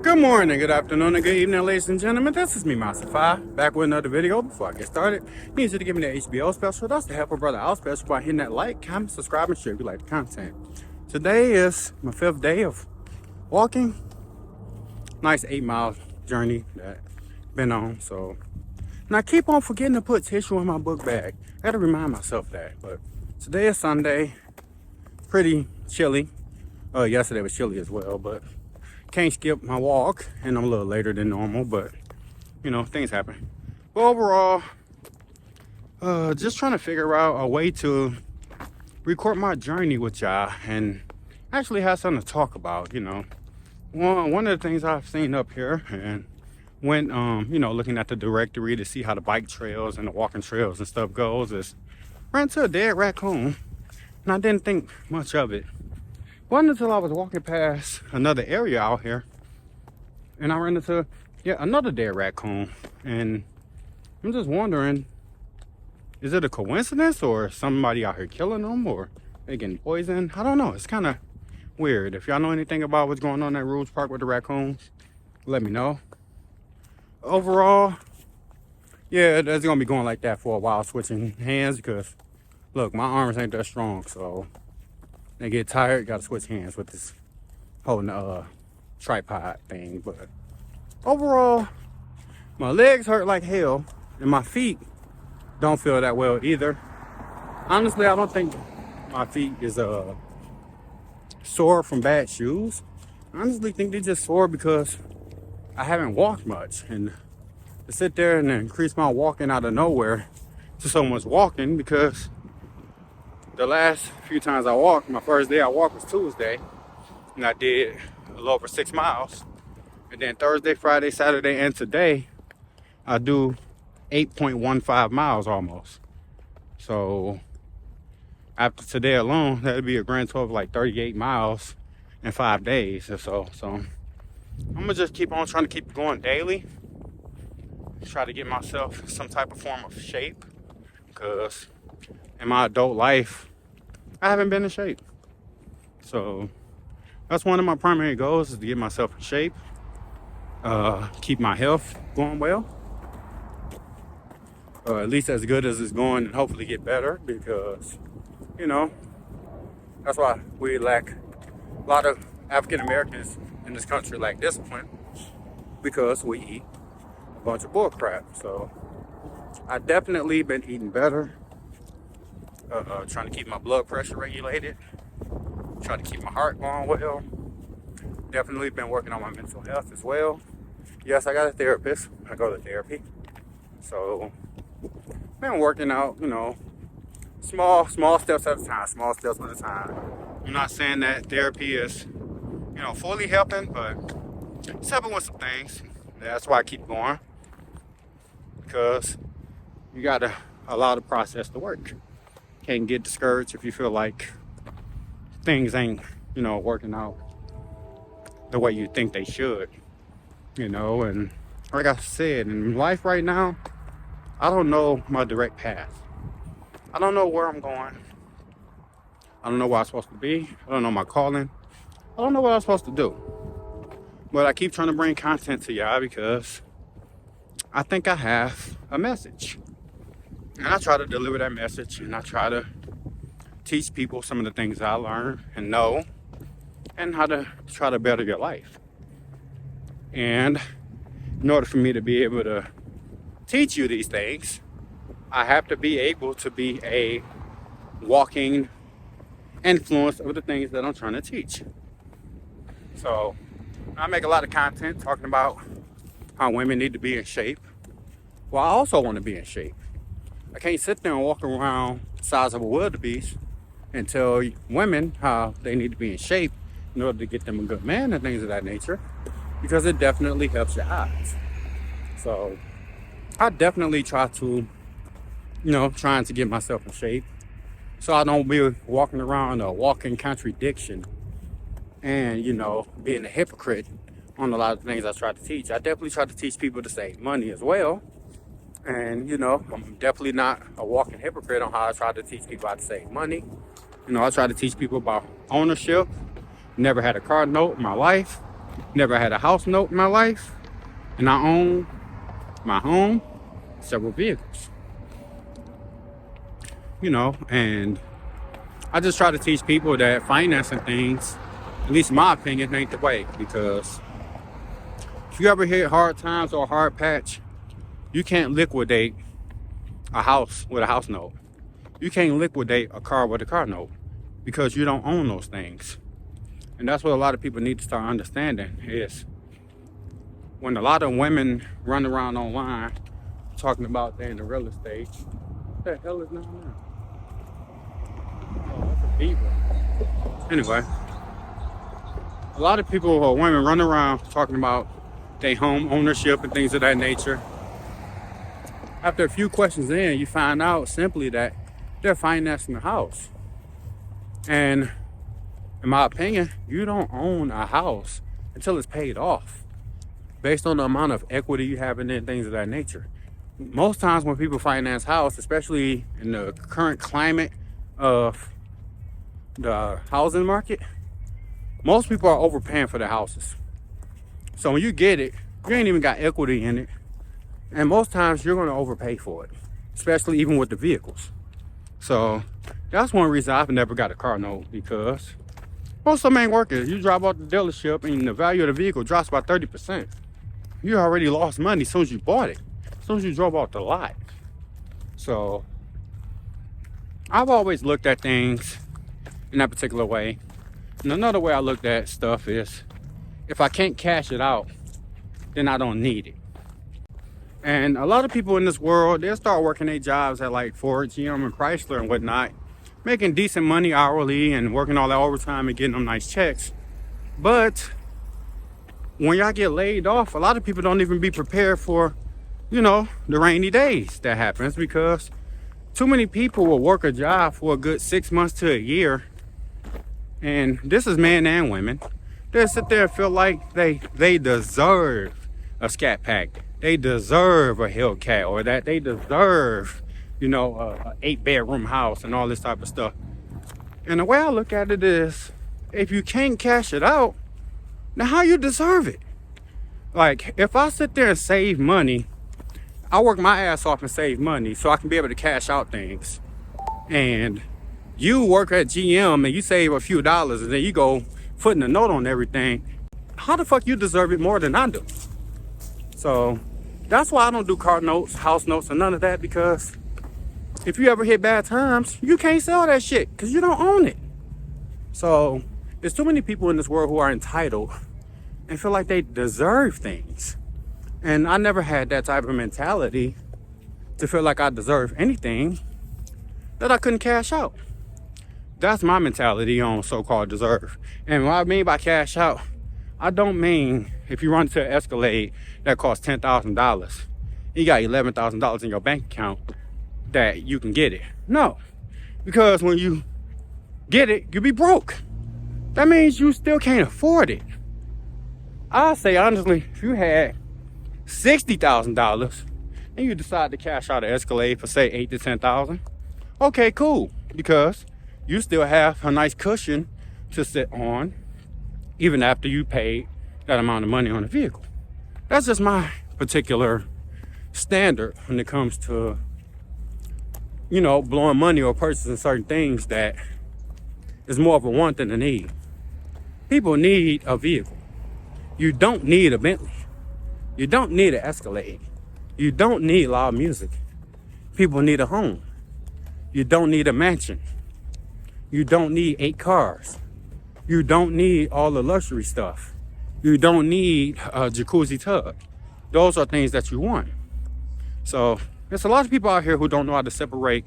Good morning, good afternoon, and good evening, ladies and gentlemen. This is me, Master Five, back with another video. Before I get started, need you to give me that HBO special. That's to help a brother out special by hitting that like, comment, subscribe, and share if you like the content. Today is my 5th day of walking. Nice 8-mile journey that I've been on. So, and I keep on forgetting to put tissue in my book bag. I gotta remind myself that. But today is Sunday, pretty chilly. Yesterday was chilly as well, but can't skip my walk, and I'm a little later than normal, but you know, things happen. But overall, just trying to figure out a way to record my journey with y'all and actually have something to talk about. You know, one of the things I've seen up here and went you know, looking at the directory to see how the bike trails and the walking trails and stuff goes, is ran into a dead raccoon, and I didn't think much of it. Wasn't until I was walking past another area out here and I ran into another dead raccoon, and I'm just wondering, is it a coincidence or somebody out here killing them, or they getting poisoned? I don't know. It's kind of weird. If y'all know anything about what's going on at Rouge Park with the raccoons, let me know. Overall, yeah, that's gonna be going like that for a while, switching hands, because look, my arms ain't that strong, so they get tired, gotta switch hands with this holding tripod thing. But overall, my legs hurt like hell, and my feet don't feel that well either. Honestly, I don't think my feet is sore from bad shoes. I honestly think they just sore because I haven't walked much, and to sit there and increase my walking out of nowhere to so much walking, because the last few times I walked, my first day I walked was Tuesday, and I did a little over 6 miles. And then Thursday, Friday, Saturday, and today, I do 8.15 miles almost. So after today alone, that'd be a grand total of like 38 miles in 5 days or so. So I'm gonna just keep on trying to keep going daily. Try to get myself some type of form of shape, because in my adult life, I haven't been in shape. So that's one of my primary goals, is to get myself in shape, keep my health going well, at least as good as it's going, and hopefully get better, because, you know, that's why we lack, a lot of African Americans in this country lack discipline, because we eat a bunch of bull crap. So I definitely been eating better. Trying to keep my blood pressure regulated, trying to keep my heart going well. Definitely been working on my mental health as well. Yes, I got a therapist. I go to therapy. So, been working out, you know, small steps at a time, I'm not saying that therapy is, you know, fully helping, but it's helping with some things. That's why I keep going, because you gotta allow the process to work. Can't get discouraged if you feel like things ain't, you know, working out the way you think they should, you know. And like I said, in life right now, I don't know my direct path. I don't know where I'm going. I don't know where I'm supposed to be. I don't know my calling. I don't know what I'm supposed to do. But I keep trying to bring content to y'all, because I think I have a message. And I try to deliver that message, and I try to teach people some of the things I learn and know, and how to try to better your life. And in order for me to be able to teach you these things, I have to be able to be a walking influence of the things that I'm trying to teach. So I make a lot of content talking about how women need to be in shape. Well, I also want to be in shape. I can't sit there and walk around the size of a wildebeest and tell women how they need to be in shape in order to get them a good man and things of that nature, because it definitely helps your eyes. So I definitely try to, you know, trying to get myself in shape, so I don't be walking around a walking contradiction and, you know, being a hypocrite on a lot of things I try to teach. I definitely try to teach people to save money as well. And, you know, I'm definitely not a walking hypocrite on how I try to teach people how to save money. You know, I try to teach people about ownership. Never had a car note in my life. Never had a house note in my life, and I own my home, several vehicles. And I just try to teach people that financing things, at least in my opinion, ain't the way. Because if you ever hit hard times or a hard patch, you can't liquidate a house with a house note. You can't liquidate a car with a car note because you don't own those things. And that's what a lot of people need to start understanding is when a lot of women run around online talking about they're in the real estate. What the hell is going on? Oh, that's a beaver. Anyway, a lot of people or women run around talking about their home ownership and things of that nature. After a few questions in, you find out simply that they're financing the house. And in my opinion, you don't own a house until it's paid off based on the amount of equity you have in it and things of that nature. Most times when people finance house, especially in the current climate of the housing market, most people are overpaying for their houses. So when you get it, you ain't even got equity in it. And most times you're going to overpay for it, especially even with the vehicles. So that's one reason I've never got a car note, because most of them ain't working. You drive out the dealership and the value of the vehicle drops by 30%. You already lost money as soon as you bought it, as soon as you drove off the lot. So I've always looked at things in that particular way. And another way I looked at stuff is if I can't cash it out, then I don't need it. And a lot of people in this world, they'll start working their jobs at like Ford, GM, and Chrysler and whatnot, making decent money hourly and working all that overtime and getting them nice checks. But when y'all get laid off, a lot of people don't even be prepared for, the rainy days that happens, because too many people will work a job for a good 6 months to a year. And this is men and women. They'll sit there and feel like they deserve a Scat Pack. They deserve a Hellcat, or that they deserve, a 8-bedroom house and all this type of stuff. And the way I look at it is, if you can't cash it out, now how you deserve it? Like, if I sit there and save money, I work my ass off and save money so I can be able to cash out things. And you work at GM and you save a few dollars and then you go putting a note on everything. How the fuck you deserve it more than I do? So that's why I don't do car notes, house notes, and none of that, because if you ever hit bad times, you can't sell that shit because you don't own it. So there's too many people in this world who are entitled and feel like they deserve things. And I never had that type of mentality to feel like I deserve anything that I couldn't cash out. That's my mentality on so-called deserve. And what I mean by cash out, I don't mean if you run to an Escalade that costs $10,000, you got $11,000 in your bank account that you can get it. No, because when you get it, you be broke. That means you still can't afford it. I'll say honestly, if you had $60,000 and you decide to cash out an Escalade for say $8,000 to $10,000, okay, cool, because you still have a nice cushion to sit on even after you paid that amount of money on the vehicle. That's just my particular standard when it comes to, blowing money or purchasing certain things that is more of a want than a need. People need a vehicle. You don't need a Bentley. You don't need an Escalade. You don't need loud music. People need a home. You don't need a mansion. You don't need 8 cars. You don't need all the luxury stuff. You don't need a jacuzzi tub. Those are things that you want. So there's a lot of people out here who don't know how to separate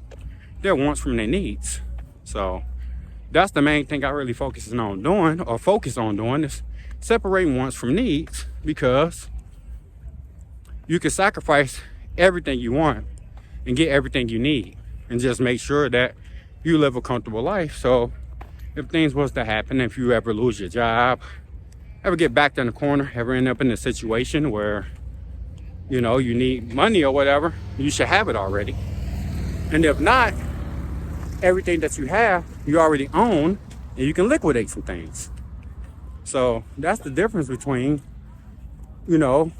their wants from their needs. So that's the main thing I really focus on doing is separating wants from needs, because you can sacrifice everything you want and get everything you need and just make sure that you live a comfortable life. So if things was to happen, if you ever lose your job, ever get backed in the corner, ever end up in a situation where, you need money or whatever, you should have it already. And if not, everything that you have, you already own, and you can liquidate some things. So that's the difference between, you know,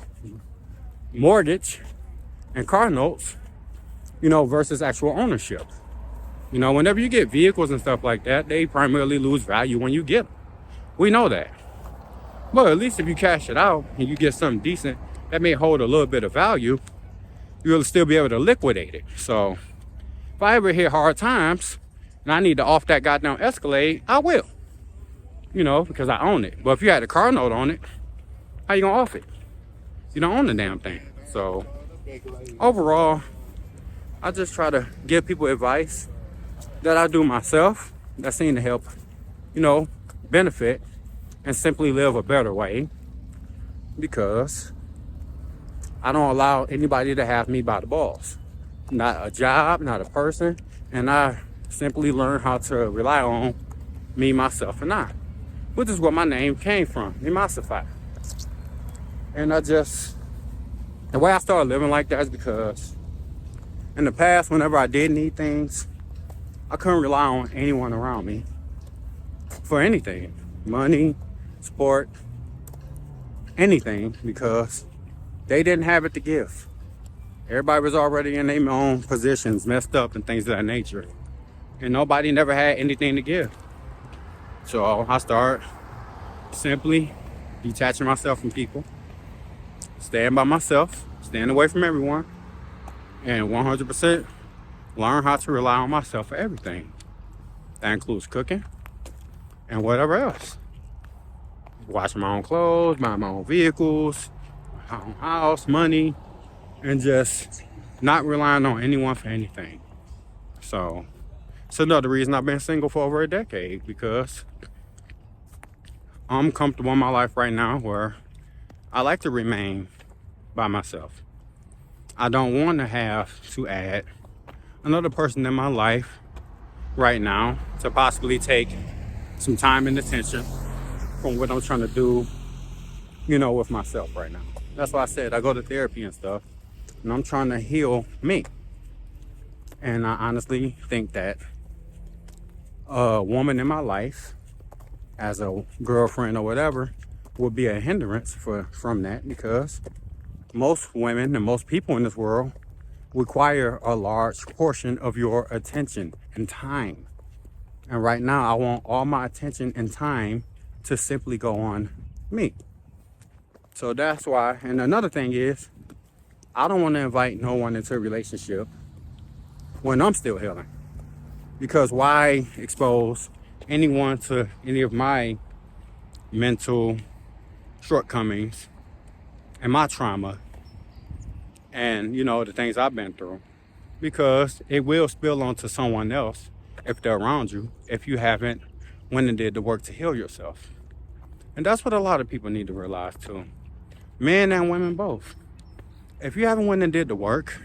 mortgage and car notes, you know, versus actual ownership. You know, whenever you get vehicles and stuff like that, they primarily lose value when you get them. We know that. But at least if you cash it out and you get something decent that may hold a little bit of value, you'll still be able to liquidate it. So if I ever hit hard times and I need to off that goddamn Escalade, I will. You know, because I own it. But if you had a car note on it, how you gonna off it? You don't own the damn thing. So overall, I just try to give people advice that I do myself that seem to help, you know, benefit and simply live a better way, because I don't allow anybody to have me by the balls. Not a job, not a person, and I simply learn how to rely on me, myself, and I, which is where my name came from, Emacify. And the way I started living like that is because in the past, whenever I did need things, I couldn't rely on anyone around me for anything. Money, support, anything, because they didn't have it to give. Everybody was already in their own positions, messed up and things of that nature. And nobody never had anything to give. So I started simply detaching myself from people, staying by myself, staying away from everyone, and 100% learn how to rely on myself for everything. That includes cooking and whatever else. Washing my own clothes, buying my own vehicles, my own house, money, and just not relying on anyone for anything. So it's another reason I've been single for over a decade, because I'm comfortable in my life right now where I like to remain by myself. I don't want to have to add another person in my life right now to possibly take some time and attention from what I'm trying to do, you know, with myself right now. That's why I said I go to therapy and stuff, and I'm trying to heal me. And I honestly think that a woman in my life, as a girlfriend or whatever, would be a hindrance from that, because most women and most people in this world require a large portion of your attention and time. And right now, I want all my attention and time to simply go on me. So that's why. And another thing is, I don't want to invite no one into a relationship when I'm still healing. Because why expose anyone to any of my mental shortcomings and my trauma and, you know, the things I've been through? Because it will spill onto someone else if they're around you, if you haven't went and did the work to heal yourself. And that's what a lot of people need to realize too. Men and women both. If you haven't went and did the work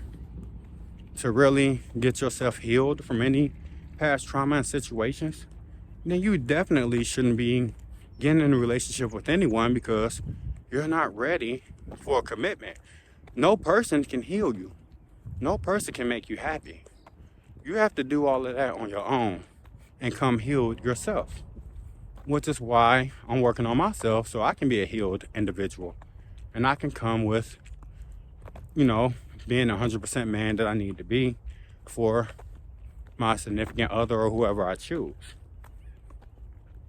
to really get yourself healed from any past trauma and situations, then you definitely shouldn't be getting in a relationship with anyone, because you're not ready for a commitment. No person can heal you. No person can make you happy. You have to do all of that on your own and come healed yourself, which is why I'm working on myself so I can be a healed individual. And I can come with, you know, being 100% man that I need to be for my significant other or whoever I choose.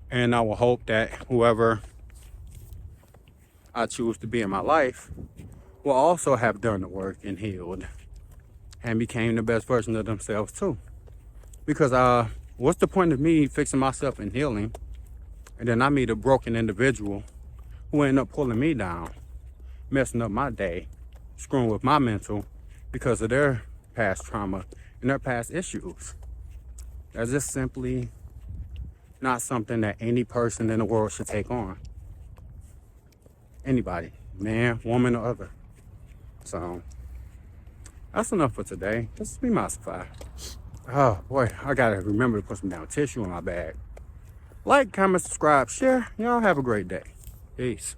And I will hope that whoever I choose to be in my life will also have done the work and healed and became the best version of themselves too. Because what's the point of me fixing myself and healing, and then I meet a broken individual who end up pulling me down, messing up my day, screwing with my mental because of their past trauma and their past issues? That's just simply not something that any person in the world should take on. Anybody, man, woman, or other. So that's enough for today. This is Emacify. Oh boy, I gotta remember to put some down tissue in my bag. Like, comment, subscribe, share. Y'all have a great day. Peace.